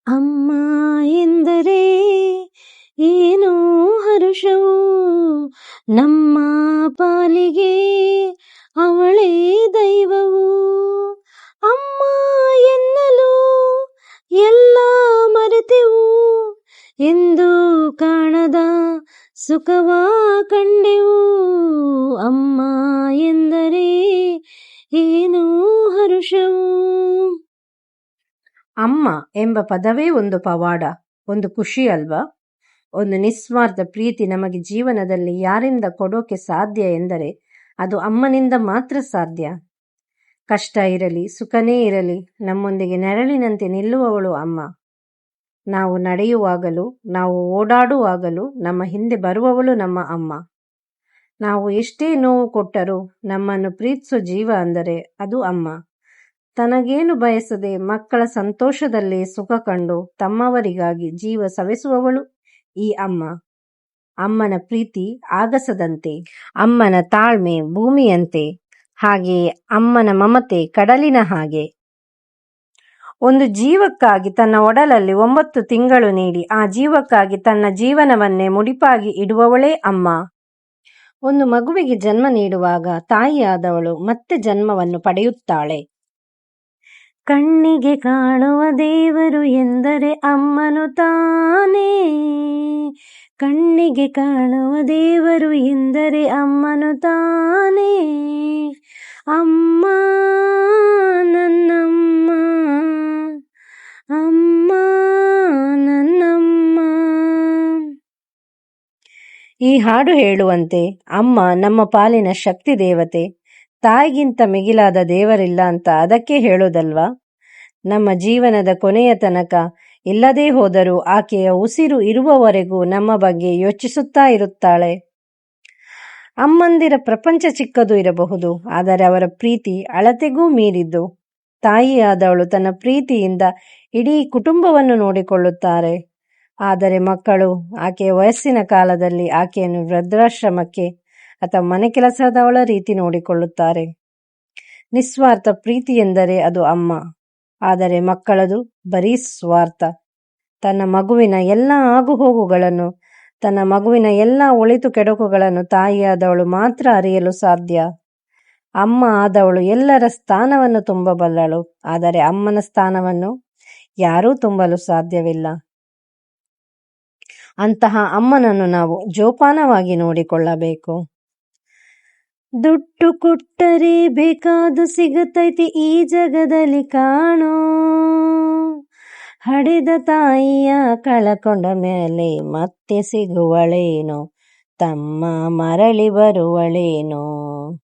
ಅಮ್ಮ ಎಂದರೆ ಏನೋ ಹರುಷವು, ನಮ್ಮ ಪಾಲಿಗೆ ಅವಳೇ ದೈವವು. ಅಮ್ಮ ಎನ್ನಲು ಎಲ್ಲ ಮರೆತೆವು, ಎಂದು ಕಾಣದ ಸುಖವ ಕಂಡೆವು. ಅಮ್ಮ ಎಂದರೆ ಏನೋ ಹರುಷವು. ಅಮ್ಮ ಎಂಬ ಪದವೇ ಒಂದು ಪವಾಡ, ಒಂದು ಖುಷಿ ಅಲ್ವಾ? ಒಂದು ನಿಸ್ವಾರ್ಥ ಪ್ರೀತಿ ನಮಗೆ ಜೀವನದಲ್ಲಿ ಯಾರಿಂದ ಕೊಡೋಕೆ ಸಾಧ್ಯ ಎಂದರೆ ಅದು ಅಮ್ಮನಿಂದ ಮಾತ್ರ ಸಾಧ್ಯ. ಕಷ್ಟ ಇರಲಿ ಸುಖನೇ ಇರಲಿ ನಮ್ಮೊಂದಿಗೆ ನೆರಳಿನಂತೆ ನಿಲ್ಲುವವಳು ಅಮ್ಮ. ನಾವು ನಡೆಯುವಾಗಲೂ ನಾವು ಓಡಾಡುವಾಗಲೂ ನಮ್ಮ ಹಿಂದೆ ಬರುವವಳು ನಮ್ಮ ಅಮ್ಮ. ನಾವು ಎಷ್ಟೇ ನೋವು ಕೊಟ್ಟರೂ ನಮ್ಮನ್ನು ಪ್ರೀತಿಸೋ ಜೀವ ಅಂದರೆ ಅದು ಅಮ್ಮ. ತನಗೇನು ಬಯಸದೆ ಮಕ್ಕಳ ಸಂತೋಷದಲ್ಲಿ ಸುಖ ಕಂಡು ತಮ್ಮವರಿಗಾಗಿ ಜೀವ ಸವೆಸುವವಳು ಈ ಅಮ್ಮ. ಅಮ್ಮನ ಪ್ರೀತಿ ಆಗಸದಂತೆ, ಅಮ್ಮನ ತಾಳ್ಮೆ ಭೂಮಿಯಂತೆ, ಹಾಗೆಯೇ ಅಮ್ಮನ ಮಮತೆ ಕಡಲಿನ ಹಾಗೆ. ಒಂದು ಜೀವಕ್ಕಾಗಿ ತನ್ನ ಒಡಲಲ್ಲಿ 9 ತಿಂಗಳು ನೀಡಿ ಆ ಜೀವಕ್ಕಾಗಿ ತನ್ನ ಜೀವನವನ್ನೇ ಮುಡಿಪಾಗಿ ಇಡುವವಳೇ ಅಮ್ಮ. ಒಂದು ಮಗುವಿಗೆ ಜನ್ಮ ನೀಡುವಾಗ ತಾಯಿಯಾದವಳು ಮತ್ತೆ ಜನ್ಮವನ್ನು ಪಡೆಯುತ್ತಾಳೆ. ಕಣ್ಣಿಗೆ ಕಾಣುವ ದೇವರು ಎಂದರೆ ಅಮ್ಮನು ತಾನೇ. ಕಣ್ಣಿಗೆ ಕಾಣುವ ದೇವರು ಎಂದರೆ ಅಮ್ಮನು ತಾನೇ. ಅಮ್ಮ ನನ್ನಮ್ಮ, ಅಮ್ಮ ನನ್ನಮ್ಮ. ಈ ಹಾಡು ಹೇಳುವಂತೆ ಅಮ್ಮ ನಮ್ಮ ಪಾಲಿನ ಶಕ್ತಿ ದೇವತೆ. ತಾಯಿಗಿಂತ ಮಿಗಿಲಾದ ದೇವರಿಲ್ಲ ಅಂತ ಅದಕ್ಕೆ ಹೇಳೋದಲ್ವಾ? ನಮ್ಮ ಜೀವನದ ಕೊನೆಯ ತನಕ ಇಲ್ಲದೇ ಹೋದರೂ ಆಕೆಯ ಉಸಿರು ಇರುವವರೆಗೂ ನಮ್ಮ ಬಗ್ಗೆ ಯೋಚಿಸುತ್ತಾ ಇರುತ್ತಾಳೆ. ಅಮ್ಮಂದಿರ ಪ್ರಪಂಚ ಚಿಕ್ಕದು ಇರಬಹುದು, ಆದರೆ ಅವರ ಪ್ರೀತಿ ಅಳತೆಗೂ ಮೀರಿದ್ದು. ತಾಯಿಯಾದವಳು ತನ್ನ ಪ್ರೀತಿಯಿಂದ ಇಡೀ ಕುಟುಂಬವನ್ನು ನೋಡಿಕೊಳ್ಳುತ್ತಾರೆ. ಆದರೆ ಮಕ್ಕಳು ಆಕೆಯ ವಯಸ್ಸಿನ ಕಾಲದಲ್ಲಿ ಆಕೆಯನ್ನು ವೃದ್ಧಾಶ್ರಮಕ್ಕೆ ಅಥವಾ ಮನೆ ಕೆಲಸದವಳ ರೀತಿ ನೋಡಿಕೊಳ್ಳುತ್ತಾರೆ. ನಿಸ್ವಾರ್ಥ ಪ್ರೀತಿ ಎಂದರೆ ಅದು ಅಮ್ಮ. ಆದರೆ ಮಕ್ಕಳದು ಬರೀ ಸ್ವಾರ್ಥ. ತನ್ನ ಮಗುವಿನ ಎಲ್ಲ ಆಗುಹೋಗುಗಳನ್ನು, ತನ್ನ ಮಗುವಿನ ಎಲ್ಲ ಒಳಿತು ಕೆಡುಕುಗಳನ್ನು ತಾಯಿಯಾದವಳು ಮಾತ್ರ ಅರಿಯಲು ಸಾಧ್ಯ. ಅಮ್ಮ ಆದವಳು ಎಲ್ಲರ ಸ್ಥಾನವನ್ನು ತುಂಬಬಲ್ಲಳು, ಆದರೆ ಅಮ್ಮನ ಸ್ಥಾನವನ್ನು ಯಾರೂ ತುಂಬಲು ಸಾಧ್ಯವಿಲ್ಲ. ಅಂತಹ ಅಮ್ಮನನ್ನು ನಾವು ಜೋಪಾನವಾಗಿ ನೋಡಿಕೊಳ್ಳಬೇಕು. ದುಡ್ಡು ಕೊಟ್ಟರೆ ಬೇಕಾದು ಸಿಗುತ್ತೈತಿ ಈ ಜಗದಲ್ಲಿ ಕಾಣೋ. ಹಡೆದ ತಾಯಿಯ ಕಳಕೊಂಡ ಮೇಲೆ ಮತ್ತೆ ಸಿಗುವಳೇನೋ, ತಮ್ಮ ಮರಳಿ ಬರುವಳೇನೋ.